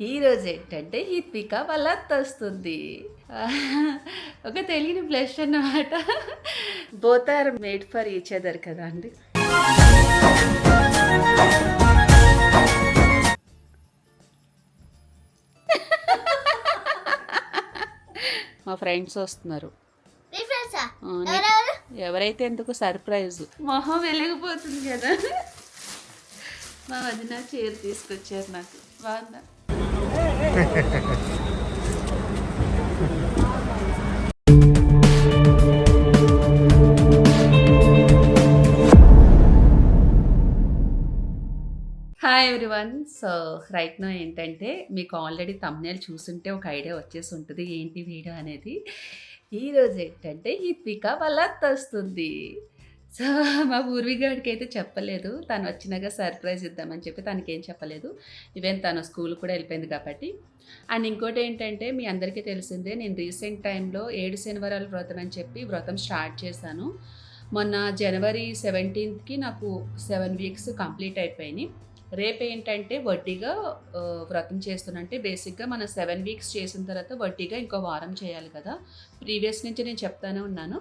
ఈరోజు ఏంటంటే హిత్విక వాళ్ళ అత్త వస్తుంది. ఒక తెలియని బ్లష్ అన్నమాట. Both are made for each other కదా అండి. మా ఫ్రెండ్స్ వస్తున్నారు. ఎవరైతే ఎందుకు సర్ప్రైజ్. మొహం వెలిగిపోతుంది కదా. మా వదిన చీర తీసుకొచ్చారు నాకు. బాగుందా? Hi everyone. So right no ఏంటంటే మీకు ఆల్రెడీ థంబ్నెయిల్ చూసుంటే ఒక ఐడియా వచ్చేసి ఉంటుంది ఏంటి వీడియో అనేది. ఈరోజు ఏంటంటే హిత్విక వాళ్ళ అత్త వస్తుంది. సో మా పూర్వీగాడికి అయితే చెప్పలేదు. తను వచ్చినాక సర్ప్రైజ్ ఇద్దామని చెప్పి తనకేం చెప్పలేదు. ఈవెన్ తను స్కూల్ కూడా వెళ్ళిపోయింది కాబట్టి. అండ్ ఇంకోటి ఏంటంటే మీ అందరికీ తెలిసిందే, నేను రీసెంట్ టైంలో 7 శనివారాల వ్రతం అని చెప్పి వ్రతం స్టార్ట్ చేశాను. మొన్న జనవరి 17th నాకు 7 వీక్స్ కంప్లీట్ అయిపోయినాయి. రేపు ఏంటంటే వడ్డీగా వ్రతం చేస్తున్నంటే బేసిక్గా మనం 7 వీక్స్ చేసిన తర్వాత వడ్డీగా ఇంకో వారం చేయాలి కదా. ప్రీవియస్ నుంచి నేను చెప్తానే ఉన్నాను.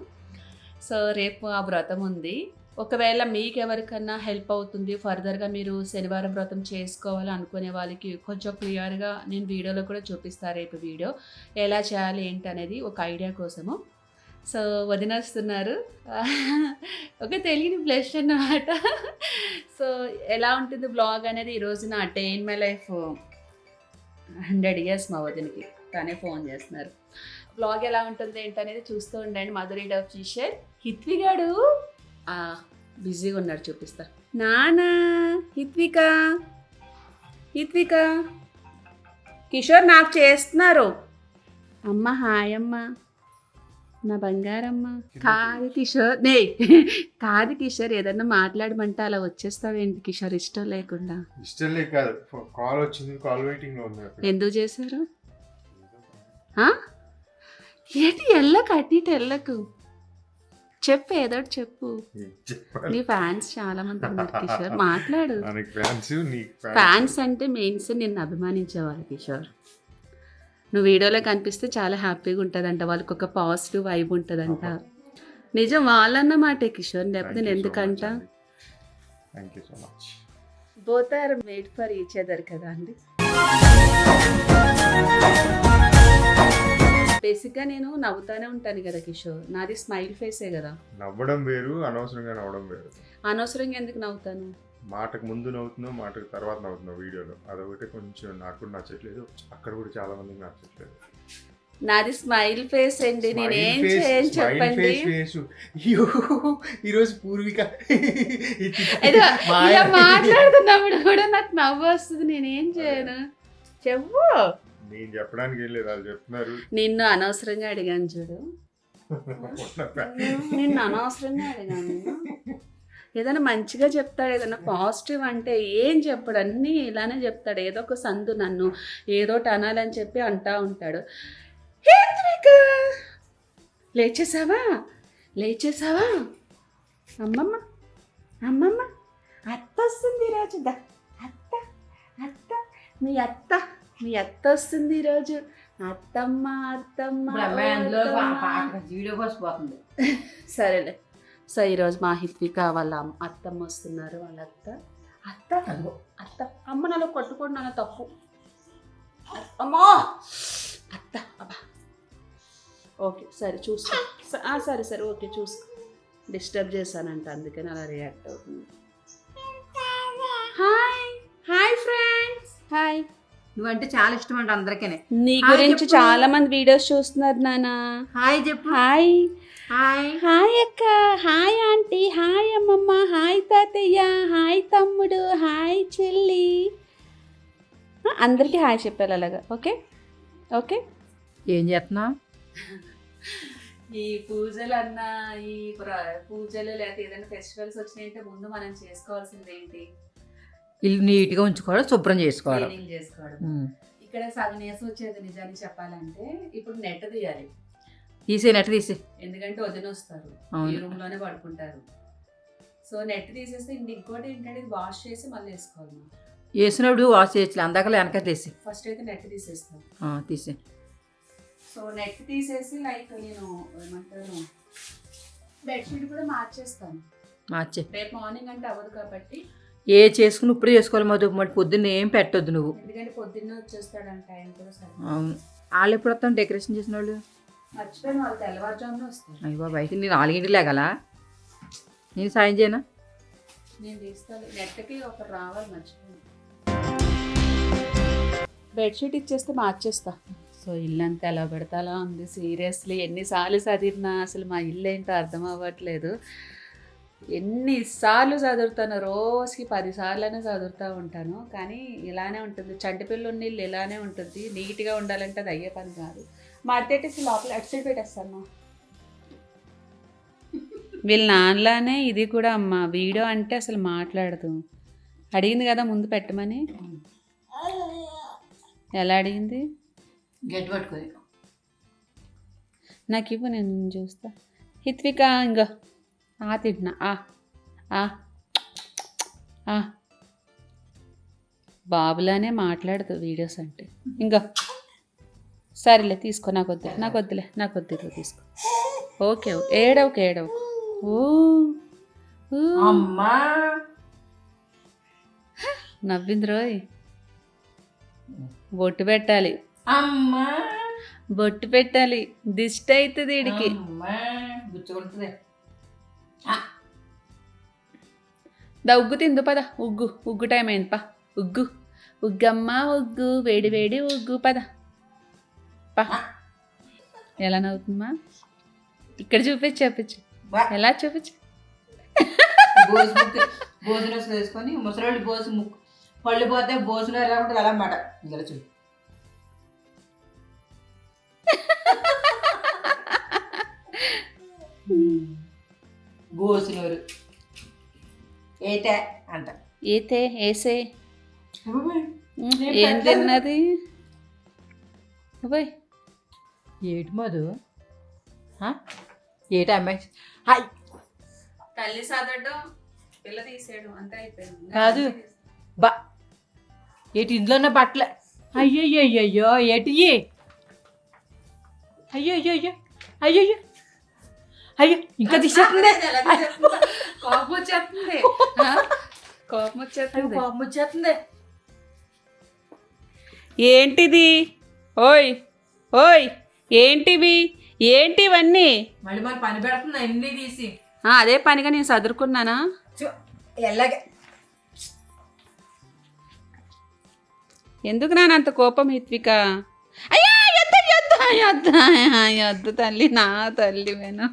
సో రేపు ఆ వ్రతం ఉంది. ఒకవేళ మీకు ఎవరికన్నా హెల్ప్ అవుతుంది, ఫర్దర్గా మీరు శనివారం వ్రతం చేసుకోవాలి అనుకునే వాళ్ళకి కొంచెం క్లియర్గా నేను వీడియోలో కూడా చూపిస్తాను. రేపు వీడియో ఎలా చేయాలి ఏంటి అనేది ఒక ఐడియా కోసము. సో వదినస్తున్నారు. ఒక తెలియని బ్లష్ అన్నమాట. సో ఎలా ఉంటుంది బ్లాగ్ అనేది ఈరోజు నా day in my life 100 years మా వదినకి తనే ఫోన్ చేస్తున్నారు. బ్లాగ్ ఎలా ఉంటుంది ఏంటనేది చూస్తూ ఉండండి. మధురి డబ్ టీషర్. హిత్విగాడు బిజీగా ఉన్నాడు, చూపిస్తా. నానా హిత్విక కిషోర్ నాకు చేస్తున్నారు. అమ్మ హాయ్ అమ్మ, నా బంగారమ్మ. కాదు కిషోర్ ఏదన్నా మాట్లాడమంటే అలా వచ్చేస్తావేంటి కిషోర్? ఇష్టం లేక కాదు, కాల్ వచ్చింది, కాల్ వెయిటింగ్ లో ఉంది. ఎందుకు చేశారు? ఏంటి ఎల్లకు అటు ఎల్లకు చెప్పు, ఏదో చెప్పు. నీ ఫ్యాన్స్ చాలా మంది ఉన్నారు కిషోర్, మాట్లాడు. ఫ్యాన్స్ అంటే మెయిన్స్ నిన్ను అభిమానించేవాళ్ళు కిషోర్. నువ్వు వీడియోలో కనిపిస్తే చాలా హ్యాపీగా ఉంటుందంట, వాళ్ళకి ఒక పాజిటివ్ వైబ్ ఉంటుందంట. నిజం, వాళ్ళన్నమాటే కిషోర్, లేకపోతే నేను ఎందుకంట. Both are made for each other కదా అండి. బేసిక్గా నేను నవ్వుతానే ఉంటాను కదా కిషోర్, నాది స్మైల్ ఫేసే కదా. నవ్వడం వేరు, అనవసరంగా నవ్వడం వేరు. అనవసరంగా ఎందుకు నవ్వుతాను? మాటకు ముందు నవ్వుతున్నావు, మాటకు తర్వాత నవ్వుతున్నావు వీడియోలో. అదొకటి కొంచెం నాకు కూడా నచ్చట్లేదు, అక్కడ కూడా చాలా మందికి నచ్చట్లేదు. నాది స్మైల్ ఫేస్ అండి, నేనేం చేయను చెప్పండి. ఈరోజు పూర్విక ఇలా మాట్లాడుతున్నప్పుడు కూడా నాకు నవ్వు వస్తుంది, నేనేం చేయను చెప్పు. నేను చెప్పడానికి ఏం లేదు, వాళ్ళు చెప్తున్నారు. నిన్ను అనవసరంగా అడిగాను చూడు, నిన్ను అనవసరంగా అడిగాను. ఏదైనా మంచిగా చెప్తాడు, ఏదైనా పాజిటివ్ అంటే ఏం చెప్పాడు, అన్నీ ఇలానే చెప్తాడు. ఏదో ఒక సందు నన్ను ఏదోటి అనాలని చెప్పి అంటా ఉంటాడు. లేచేసావా అమ్మమ్మ అత్త వస్తుంది ఈరోజు. మీ అత్త వస్తుంది ఈరోజు. అత్తమ్మ సరేలే. సో ఈరోజు మా హిత్విక వాళ్ళ అత్తమ్మ వస్తున్నారు. వాళ్ళ అత్త అమ్మ నాలో కొట్టుకోండి, నాలో తప్పు. అమ్మా అత్త అబ్బా. ఓకే సరే చూసుకో. సరే ఓకే చూసుకో. డిస్టర్బ్ చేశానంట, అందుకని అలా రియాక్ట్ అవుతుంది. Hi friends. హాయ్. నువ్వంటే చాలా ఇష్టం అంట అందరికీ. నీ గురించి చాలా మంది వీడియోస్ చూస్తున్నారు నాన్న. హాయ్ చెప్పు. హాయ్ హాయ్ హాయ్ అక్క, హాయ్ ఆంటీ, హాయ్ అమ్మమ్మ, హాయ్ తాతయ్య, హాయ్ తమ్ముడు, హాయ్ చెల్లి. అందరికీ హాయ్ చెప్పాలి అలాగా. ఓకే ఏం చేస్తున్నావు? ఈ పూజలు అన్నా, ఈ పూజలు లేకపోతే ఏదైనా ఫెస్టివల్స్ వచ్చినాయంటే ముందు మనం చేసుకోవాల్సింది ఏంటి? ఇల్లు నీట్గా ఉంచుకోవడం, శుభ్రం చేసుకోవడం. ఇక్కడ సగం వేసి వచ్చేది నిజానికి చెప్పాలంటే. ఇప్పుడు నెట్ తీయాలి, నెట్ తీసే, ఎందుకంటే వదిన వస్తారు, ఈ రూమ్ లోనే పడుకుంటారు. సో నెట్ తీసేస్తే ఇంకోటి ఏంటంటే వాష్ చేసి మళ్ళీ వేసుకోవాలి. వేసినప్పుడు వాష్ చేయొచ్చు అందాక వెనక తీసి ఫస్ట్ అయితే నెట్ తీసేస్తాను. తీసే. సో నెట్ తీసేసి లైక్ నేను ఏమంటారు బెడ్షీట్ కూడా మార్చేస్తాను. మార్చే. రేపు మార్నింగ్ అంటే అవ్వదు కాబట్టి ఏ చేసుకుని ఇప్పుడే చేసుకోవాలి మధు. మరి పొద్దున్న ఏం పెట్టొద్దు నువ్వు. ఎందుకంటే పొద్దున్నే వచ్చేస్తాడంట టైం కూడా సరే. అవును. వాళ్ళు ఎప్పుడు వస్తాను డెకరేషన్ చేసిన వాళ్ళు? మర్చిపోయిన వాళ్ళు తెల్లవారుజామున వస్తారు. అయ్యో బాబు, అయితే నేను 4 లేగలా? నేను సాయం చేయనా? నేను తీస్తాను. నెట్కి ఒకరు రావాలి, మర్చిపోయాను. బెడ్షీట్ ఇచ్చేస్తే మార్చేస్తా. సో ఇల్లు అంతా ఎలా పెడతా అలా ఉంది. సీరియస్లీ ఎన్నిసార్లు చదివినా అసలు మా ఇల్లు ఏంటో అర్థం అవ్వట్లేదు. ఎన్నిసార్లు చదువుతాను, రోజుకి 10 సార్లనే చదువుతూ ఉంటాను. కానీ ఇలానే ఉంటుంది. చంటిపిల్లి ఉన్న ఇల్లు ఇలానే ఉంటుంది. నీట్గా ఉండాలంటే అది అయ్యే పని కాదు. మా అట్టేసి లోపల అటు సైడ్ పెట్టేస్తాను. వీళ్ళ నాన్నలానే ఇది కూడా అమ్మ. వీడియో అంటే అసలు మాట్లాడదు. అడిగింది కదా ముందు పెట్టమని. ఎలా అడిగింది? గట్టి పట్టుకోది. నాకు ఇవ్వు, నేను చూస్తా. హిత్విక ఇంకో తింటున్నా. బాబులానే మాట్లాడదు వీడియోస్ అంటే. ఇంకా సరేలే తీసుకో. నాకు వద్దులే తీసుకో. ఓకే ఏడవకు. అమ్మా నవ్వింది రోయ్. బొట్టు పెట్టాలి. అమ్మా బొట్టు పెట్టాలి. దిష్టి అవుతుంది వీడికి. గుచ్చుకుంటుంది. ఉగ్గు తిందు పద. ఉగ్గు టైం అయింది పా. ఉగ్గమ్మ ఉగ్గు, వేడి ఉగ్గు పద పా. ఎలా నవ్వుతుందమ్మా? ఇక్కడ చూపించు. ఎలా చూపించు? భోజనం వేసుకొని ముసలి భోజనం ముక్కు పళ్ళు పోతే భోజనం ఎలా ఉంటుంది అలా మాట. ఇలా చూడు. గోసినూరు ఏటే అంట. ఏసే ఏం తిన్నది? ఏటి మధు? ఏటి అమ్మాయి? హాయ్ తల్లి సాదడం పిల్ల తీసేయడం అంతా అయిపోయింది. కాదు బా. ఏటి ఇందులో ఉన్న బట్టలు? అయ్యో ఏటి? అయ్యో ఇంకా తీసేస్తుంది. కోపం వచ్చేస్తుంది. ఏంటిది? ఓయ్ ఏంటివన్నీ? మళ్ళీ మన పని పెడుతుంది అన్నీ తీసి. అదే పనిగా నేను చదువుకున్నానా? ఎలాగే ఎందుకు నానంత కోపం హిత్విక? అయ్యా యొద్దు తల్లి, నా తల్లి వేను.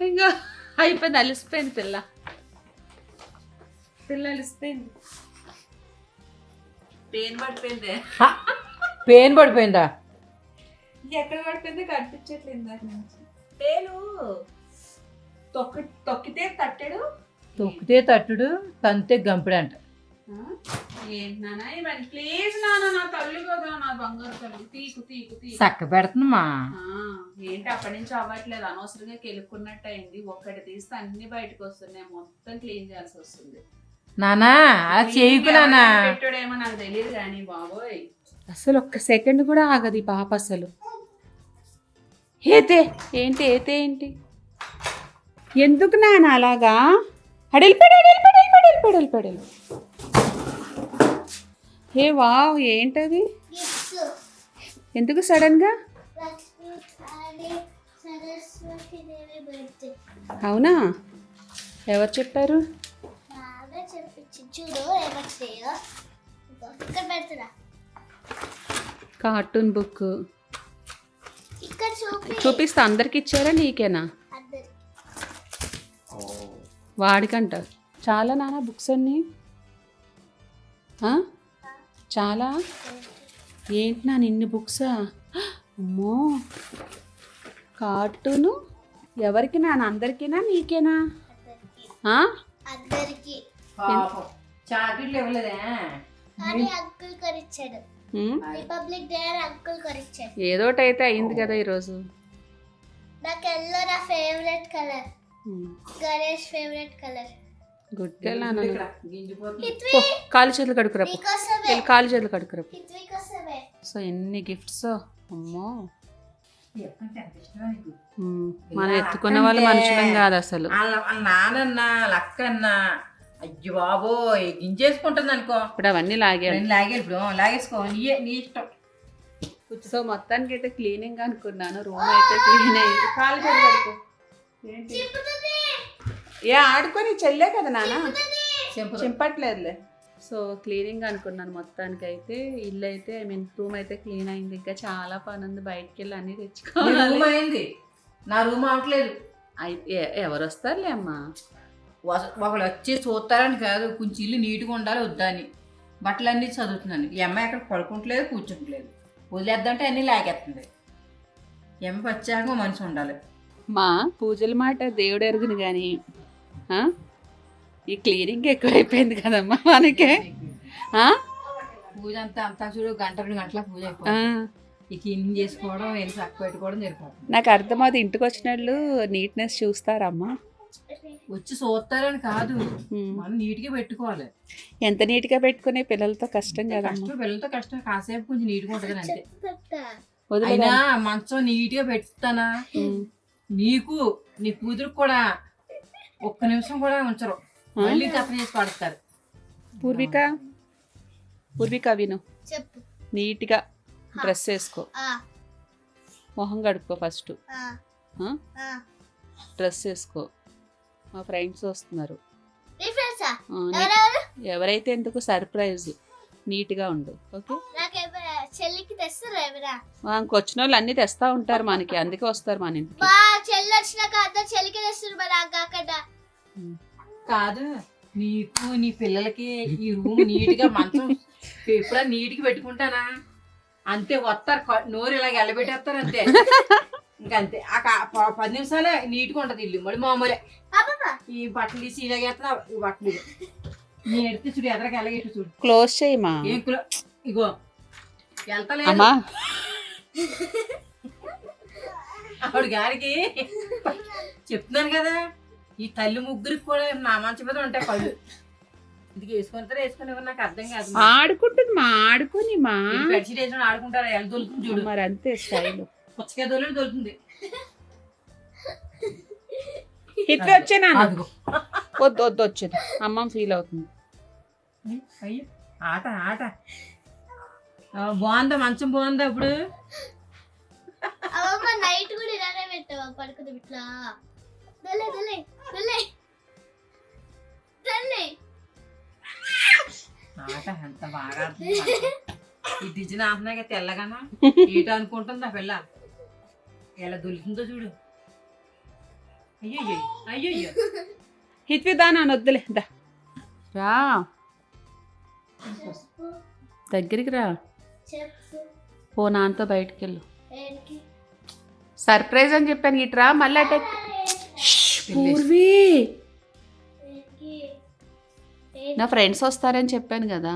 ఇంకా అయిపోయింది. అలిసిపోయింది పిల్ల అలిసిపోయింది. పెయిన్ పడిపోయిందా? ఎక్కడ పడిపోయింది కనిపించట్లేదు దాని నుంచి. పేలు తొక్కితే తట్టుడు తంతే గంపిడు అంట. ఏంటి నాన్న ఇవన్నీ? ప్లీజ్ నాన్న, నా తల్లి కదా, నా బంగారు తల్లి. తీకు చక్క పెడుతుందమ్మా. ఏంటి అప్పటి నుంచి అవ్వట్లేదు. అనవసరంగా కెలుక్కున్నట్టు అయింది. ఒక్కటి తీస్తే అన్ని బయటకు వస్తున్నాయి. మొత్తం క్లీన్ చేయాల్సి వస్తుంది. నానా అలా చేయకు నానా. పెట్టుడేమో నాకు తెలియదు కానీ బాబోయ్ అసలు ఒక్క సెకండ్ కూడా ఆగదు ఈ పాప అసలు. ఏంటి ఎందుకు నాన్న అలాగా? అడిలిపడి హే వావ్, ఏంటది? ఎందుకు సడన్గా? అవునా? ఎవరు చెప్పారు? కార్టూన్ బుక్ చూపిస్తా. అందరికి ఇచ్చారా నీకేనా? వాడికంట. చాలా నాన్న బుక్స్ అన్నీ చాలా. ఏంటి నా ఇన్ని బుక్సా? అమ్మో. కార్టూను ఎవరికి నాన్న? అందరికీనా నీకేనా? చాక్లెట్లు ఇవ్వలేదే? ఏదోటైతే అయింది కదా ఈరోజు. Ganesh favourite colour. Good girl నాన్న. గింజిపోతుంది. హిత్వి కాలు చేతులు కడుకురా పో. నీకోసమే. వెళ్ళి కాలు చేతులు కడుకురా పో. హిత్వి కోసమే. సో ఎన్ని గిఫ్ట్స్ అమ్మో. ఎత్తంటే అంత ఇష్టమా నీకు? మనం ఎత్తుకున్న వాళ్ళు మనుషులం కాదు అసలు. వాళ్ళ నానన్న లక్కన్న అయ్యో బాబోయ్ గింజేసుకుంటుంది అనుకో. ఇప్పుడు అవన్నీ లాగాను. రెండు లాగేది ఇప్పుడు లాగేసుకో నీ ఇష్టం. సో మొత్తానికి అయితే క్లీనింగ్ అనుకున్నాను. రూమ్ అయితే క్లీన్ అయింది. కాలు చేతులు కడుకో. ఏంటి చిప్పుతుంది. ఏ ఆడుకొని చెల్లే కదా నాన్న. సింపుల్. చింపట్లేదులే. సో క్లీనింగ్ అనుకున్నాను మొత్తానికి అయితే. ఇల్లు అయితే రూమ్ అయితే క్లీన్ అయింది. ఇంకా చాలా పని ఉంది. బయటికి వెళ్ళి అన్నీ నీ తెచ్చుకోవాలి. రూమ్ అయింది, నా రూమ్ అవట్లేదు. ఎవరు వస్తారులే అమ్మా. ఒకళ్ళు వచ్చి చూస్తారని కాదు, కొంచెం ఇల్లు నీట్గా ఉండాలి వద్దని బట్టలన్నీ చదువుతున్నాను. ఈ అమ్మాయి అక్కడ పడుకుంటలేదు, కూర్చుంటలేదు. వదిలేద్దంటే అన్నీ లాగేస్తుంది. ఈ అమ్మాయి వచ్చాక మనిషి ఉండాలి. మా పూజల మాట దేవుడు ఎరుగును కానీ ఈ క్లీనింగ్ ఎక్కువైపోయింది కదమ్మా మనకే. పూజ అంతా చూడు గంట 2 గంటల పూజ అయిపోయింది. ఈ క్లీనింగ్ చేసుకోవడం వెళ్ళి చక్క పెట్టుకోవడం జరిపోతుంది. నాకు అర్థమవుతుంది. ఇంటికి వచ్చిన వాళ్ళు నీట్నెస్ చూస్తారమ్మా. వచ్చి చూస్తారని కాదు, మనం నీట్గా పెట్టుకోవాలి. ఎంత నీట్గా పెట్టుకునే పిల్లలతో కష్టం కదమ్మా. కష్టం పిల్లలతో కష్టం, కాసేపు కొంచెం నీట్గా ఉంటుంది అంతే. చెప్తా. అయినా మంచం నీట్గా పెట్టుతానా నీకు నీ కూతురు కూడా ఒక్క నిమిషం కూడా ఉంచరు, మళ్ళీ కథ చేసి పడతారు. పూర్విక విను. చెప్పు. నీట్గా డ్రెస్ వేసుకో. ఆ మొహం కడుక్కో ఫస్ట్. ఆ ఆ. డ్రెస్ వేసుకో. మా ఫ్రెండ్స్ వస్తున్నారు. నీ ఫ్రెండ్సా? ఆ, ఎవరెవరు? ఎవరైతే ఎందుకు సర్ప్రైజ్. నీట్గా ఉండు. ఓకే. నాకు చెల్లికి తెస్తారా ఎవరా? వచ్చిన వాళ్ళు అన్నీ తెస్తా ఉంటారు మనకి. అందుకే వస్తారు మన ఇంటికి. మా చెల్లి వచ్చినాక అందరు చెల్లికి తెస్తారు మరి నాకు కాకుండా. కాదు నీకు నీ పిల్లలకి ఈ రూమ్ నీట్గా మంచం ఎప్పుడా నీట్గా పెట్టుకుంటానా అంతే. వస్తారు నోరు ఇలాగ ఎల్లబెట్టేస్తారు అంతే. ఇంకంతే. ఆ 10 నిమిషాలే నీట్గా ఉంటుంది ఇల్లు. మళ్ళీ మామూలే ఈ బట్టలు తీసి ఇలాగేస్తా. ఈ బట్టలు నీ ఎడితే చూడు ఎదరకి ఎలాగెట్టు చూడు. క్లోజ్ చేయమా. ఏం ఇగో వెళ్తలేదు అమ్మా. ఆవిడ గారికి చెప్తున్నాను కదా, ఈ తల్లి ముగ్గురికి కూడా నా మంచి మీద ఉంటాయి కళ్ళు. ఇందుకు వేసుకుని నాకు అర్థం కాదు. ఆడుకుంటుంది మా. ఆడుకుని మా బెడ్షీట్ వేసుకొని ఆడుకుంటారా? ఎలా దొరుకుతుంది చూడు. మరి అంతే స్టైల్. పుచ్చకాయ దొరికి దొరుకుతుంది. ఇట్లా వచ్చేనా. అదిగో. వద్దు వద్దు వచ్చేది. అమ్మ ఫీల్ అవుతుంది. అయ్యో ఆట ఆట బాగుందా? మంచం బాగుందా? ఇప్పుడు అవమ్మ నైట్ కూడా ఇలానే పెట్టావా పడుకుంది ఇట్లా? దలే దలే దలే దలే. ఆట ఎంత బాగా ఈ డిజైన్ ఆపినాక తెల్లగానా ఏటో అనుకుంటుంది ఆ పిల్ల. ఎలా దొలుతుందో చూడు. అయ్యో అయ్యో హిత్వి దా నాన్న వద్దులే. దా రా దగ్గరికి రా. చెప్పు. ఓ నాన్నతో బయటికి వెళ్ళు. ఏంటి? సర్ప్రైజ్ అని చెప్పాను. ఇట్రా మళ్ళీ అటే. పూర్వి ఏంటి? నా ఫ్రెండ్స్ వస్తారని చెప్పాను కదా.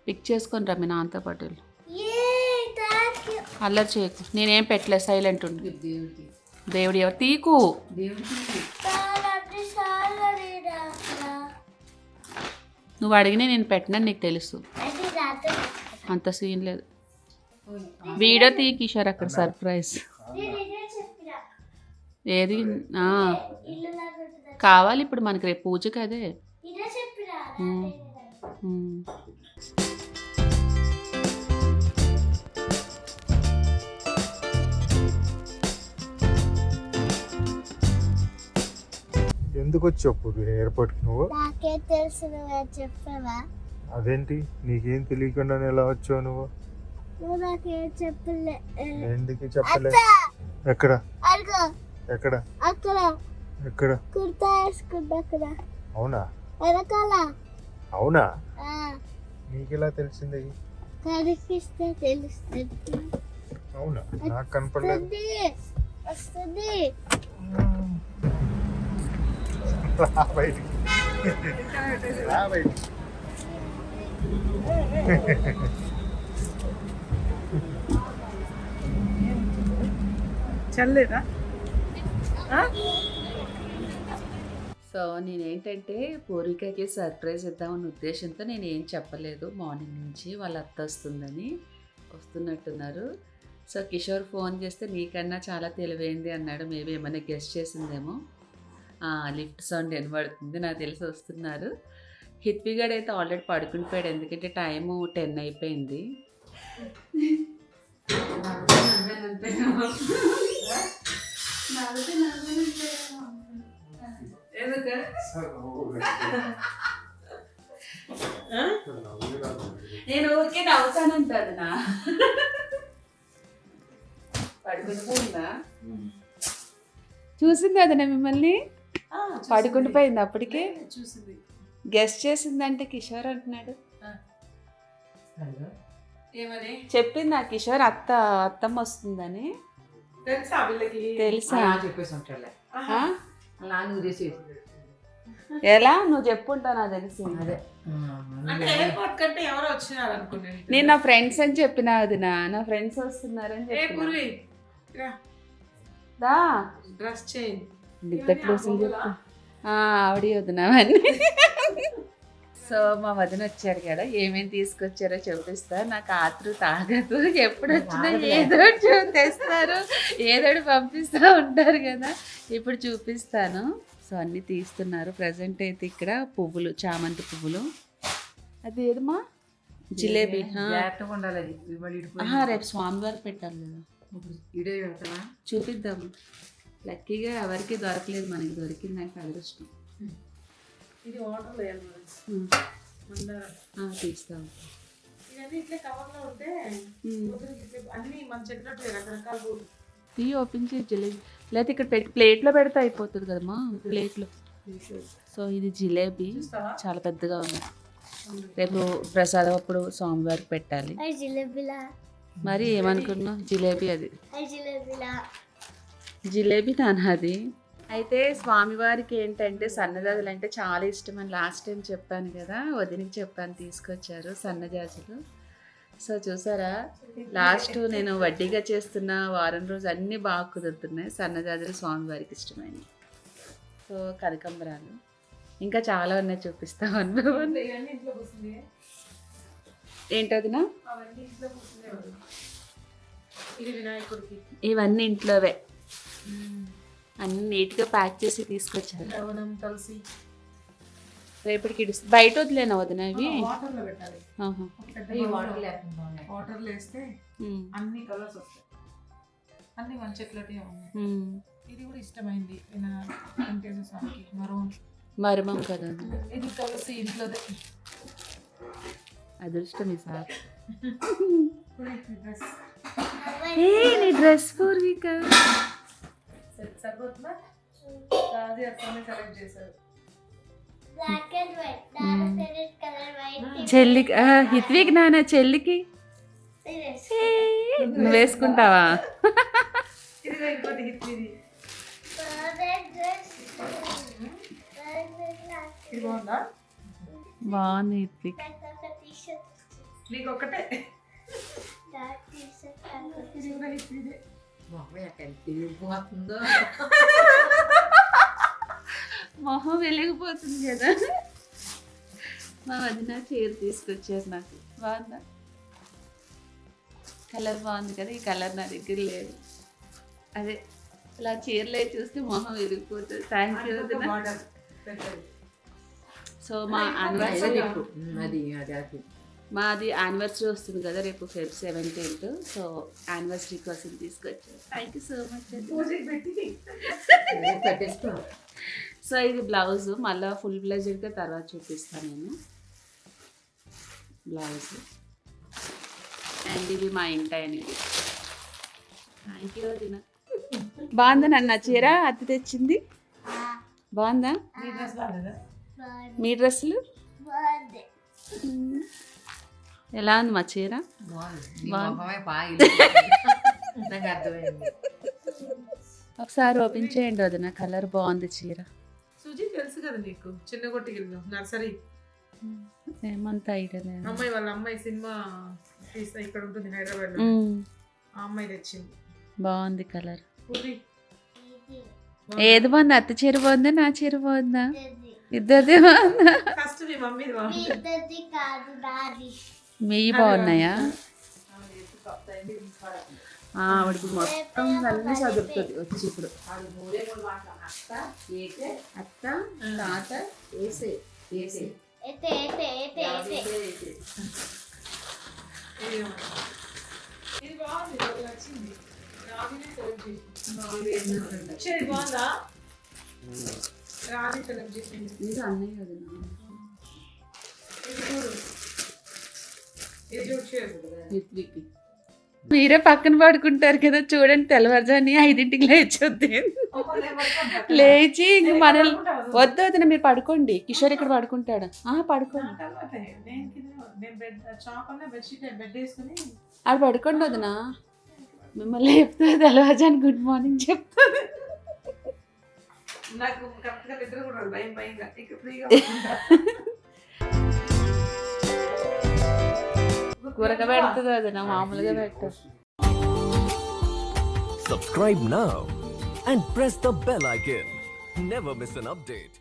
పిక్ చేసుకొని రా మీ నాన్నతో పాటు వెళ్ళు. అల్లరి చేయకు. నేనేం పెట్టలేదు. సైలెంట్ ఉండు. దేవుడికి దేవుడి ఎవరు తీకు. దేవుడికి నువ్వు అడిగినా నేను పెట్టనని నీకు తెలుసు. అంత సీన్ లేదు. వీడియో తీ కిషోర్ అక్కడ సర్ప్రైజ్. ఏది కావాలి ఇప్పుడు మనకి రేపు పూజకి అదే. ఎందుకు వచ్చావు ఎయిర్పోర్ట్కి నువ్వు? నాకే తెలుసు, నువ్వు చెప్పావా? అదేంటి నీకేం తెలియకుండా ఎలా వచ్చావు నువ్వు? నువ్వు నాకేం చెప్పలే. ఎందుకు చెప్పలే? ఎక్కడ అడుగు. ఎక్కడ అక్కడ ఎక్కడ? కుర్తా వేసుకుంటా అక్కడ. అవునా? వెనకాల. అవునా? నీకెలా తెలిసింది? కనిపిస్తే తెలుస్తుంది. అవునా? నాకు కనపడలేదు. వస్తుంది. రా బయటికి. రా బయటికి. చల్లేదా? సో నేనేంటంటే పూర్వికకి సర్ప్రైజ్ ఇద్దామన్న ఉద్దేశంతో నేను ఏం చెప్పలేదు. మార్నింగ్ నుంచి వాళ్ళ అత్త వస్తున్నట్టున్నారు. సో కిషోర్ ఫోన్ చేస్తే నీకన్నా చాలా తెలివైంది అన్నాడు. మేబీ ఏమైనా గెస్ట్ చేసిందేమో. లిఫ్ట్ సౌండ్ వినబడుతుంది, నాకు తెలిసి వస్తున్నారు. హిత్విగాడు అయితే ఆల్రెడీ పడుకుని పోయాడు, ఎందుకంటే టైము 10 అయిపోయింది. నేను ఊరికే నవ్వుతానంటాను నా పడుకుండిపోయిందా? చూసింది అదనా మిమ్మల్ని? పడుకుండిపోయింది అప్పటికే. చూసింది. గెస్ట్ చేసిందంటే కిషోర్ అంటున్నాడు. ఏమని చెప్పింది నా కిషోర్ అత్తమ్మ వస్తుందని. తెలుసా వీళ్ళకి? తెలుసా? చెప్పేసి ఉంటాడులే. ఆ? అలా నువ్వు ఎలా నువ్వు చెప్పుంటా నాకు తెలిసి. అదే అంటే ఎయిర్పోర్ట్ కంటే ఎవరో వచ్చినారు అనుకున్నాను. నేను నా ఫ్రెండ్స్ అని చెప్పిన వదినా, నా ఫ్రెండ్స్ వస్తున్నారని చెప్పిన. దా డ్రెస్ చేంజ్ నిద్ర క్లోజింగ్ చెప్పు. ఆవిడ వదినా అని. సో మా వదిన వచ్చారు కదా, ఏమేమి తీసుకొచ్చారో చూపిస్తా. నాకు ఆతృత ఆగదు, ఎప్పుడు వచ్చినా ఏదో తెస్తారు, ఏదో పంపిస్తూ ఉంటారు కదా. ఇప్పుడు చూపిస్తాను. సో అన్నీ తీస్తున్నారు. ప్రజెంట్ అయితే ఇక్కడ పువ్వులు, చామంతి పువ్వులు. అది ఏదమ్మా? జిలేబీ. రేపు స్వామివారికి పెట్టాలి కదా, ఇడే పెడతావా? చూపిద్దాము. లక్కీగా ఎవరికి దొరకలేదు, మనకి దొరికిందంటే అదృష్టం. ఇది వాటర్ వేయాలి. తీస్తాము. ఇవన్నీ ఇట్లా కవర్లో ఉంటే అన్ని మన చెప్పినట్టు రకరకాల పూలు. టీ ఓపెన్ చేసి జిలేబీ, లేకపోతే ఇక్కడ పెట్టి ప్లేట్లో పెడితే అయిపోతుంది కదమ్మా, ప్లేట్లో. సో ఇది జిలేబీ చాలా పెద్దగా ఉంది. రేపు ప్రసాదం అప్పుడు స్వామివారికి పెట్టాలి. మరి ఏమనుకున్నావు? జిలేబీ అది జిలేబీ నాన్నది. అయితే స్వామివారికి ఏంటంటే సన్నజాజులు అంటే చాలా ఇష్టం అని లాస్ట్ టైం చెప్పాను కదా, వదినకి చెప్పాను, తీసుకొచ్చారు సన్నజాజులు. సో చూసారా, లాస్ట్ నేను వడ్డీగా చేస్తున్న వారం రోజు అన్నీ బాగా కుదురుతున్నాయి. సన్నజాజులు స్వామివారికి ఇష్టమైనవి. సో కనకంబరాలు ఇంకా చాలా ఉన్నాయి, చూపిస్తాం అనుభవం. ఏంటదినా? ఇవన్నీ ఇంట్లోవే, అన్ని నీట్గా ప్యాక్ చేసి తీసుకొచ్చారు. రేపటికి బయట వదిలేనా వదిన ఇవి? వాటర్లో వేస్తే అన్ని కలర్స్ వస్తాయి, అన్ని మంచి చెట్లటే ఉన్నాయి. ఇది కూడా ఇష్టమైంది స్వామికి, మర్మం కదా. ఇది కలిసి ఇంట్లోదే అదృష్టం ఈ సార్. నీ డ్రెస్ పూర్విక సరిపోతుందా? రాజు అట్లనే సెలెక్ట్ చేశారు. చెల్లికి హిత్విక్ నాన్న చెల్లికి నువ్వు వేసుకుంటావా? ఇదిగో ఇంకోటి హిత్విది. ఇది బాగుందా? బాగుంది హిత్విక్. నీకు ఒక్కటే. ఇది కూడా హిత్విదే. మొహం వెలిగిపోతుంది కదా. మా వదిన చీర తీసుకొచ్చారు నాకు. బాగుందా? కలర్ బాగుంది కదా. ఈ కలర్ నా దగ్గర లేదు. అదే ఇలా చీరలే చూస్తే మొహం వెలిగిపోతుంది. థ్యాంక్ యూ వదిన. సో మా యానివర్సరీ, మాది యానివర్సరీ వస్తుంది కదా రేపు, Feb 17th. సో యానివర్సరీ కోసం తీసుకొచ్చారు. Thank you so much. So ఇది బ్లౌజ్, మళ్ళీ ఫుల్ బ్లౌజ్గా తర్వాత చూపిస్తాను నేను. బ్లౌజ్ అండ్ ఇది మా ఇంటాయనికి. థ్యాంక్ యూ వదిన. బాగుందా నన్న చీర అత్తి తెచ్చింది? బాగుందా? మీ డ్రెస్సులు ఎలా ఉంది మా చీర? ఒకసారి ఓపెన్ చేయండి వదిన, కలర్ బాగుంది చీర. సుజీ తెలుసు కదా నీకు, చిన్న కొట్టిగిరిలో నర్సరీ. ఏమంత ఐడియా లేదు. అమ్మాయి వాళ్ళ అమ్మాయి సినిమా తీస్తా ఇక్కడ ఉంటుంది హైదరాబాద్ లో, ఆ అమ్మాయి తెచ్చింది. బాగుంది కలర్. ఏది బాగుంది? అత్త చీర బాగుందా, నా చీర బాగుందా? ఇద్దరిది. ఇద్దరిది బాగుందా? ఫస్ట్ మీ మమ్మీది మీ బాగుంది. ఇద్దరిది కాదు నాది. మీ బాగున్నాయా? ఆవిడ ఇప్పుడు మొత్తం అన్నీ చదువుతుంది వచ్చి ఇప్పుడు. అత్త తాత వేసే వేసే ఎతే ఎతే ఎతే ఎతే. ఇది బాగుంది, ఇది నచ్చింది. రాగినే సెలెక్ట్ చేసింది. ఇది బాగుందా? రాగి సెలెక్ట్ చేసింది. ఇది అన్నయ్య కదా. ఇది చూడు, ఇది చూడు చేయకూడదు. మీరే పక్కన పడుకుంటారు కదా, చూడండి తెల్లవారుజాని 5ంటికి లేచొద్ది. లేచి ఇంక మనల్ని వద్దు వదిన మీరు పడుకోండి, కిషోర్ ఇక్కడ పడుకుంటాడు. పడుకోండి, ఆడ పడుకోండి వదిన. మిమ్మల్ని చెప్తుంది తెల్లవారుజాని గుడ్ మార్నింగ్ చెప్తుంది. నాకు కరెక్ట్గా నిద్ర కూడా రాదు, భయం భయంగా ఇక ఫ్రీగా కూరక పెడుతుంది వదిన, మామూలుగా పెట్టదు. Subscribe now and press the bell icon. Never miss an update.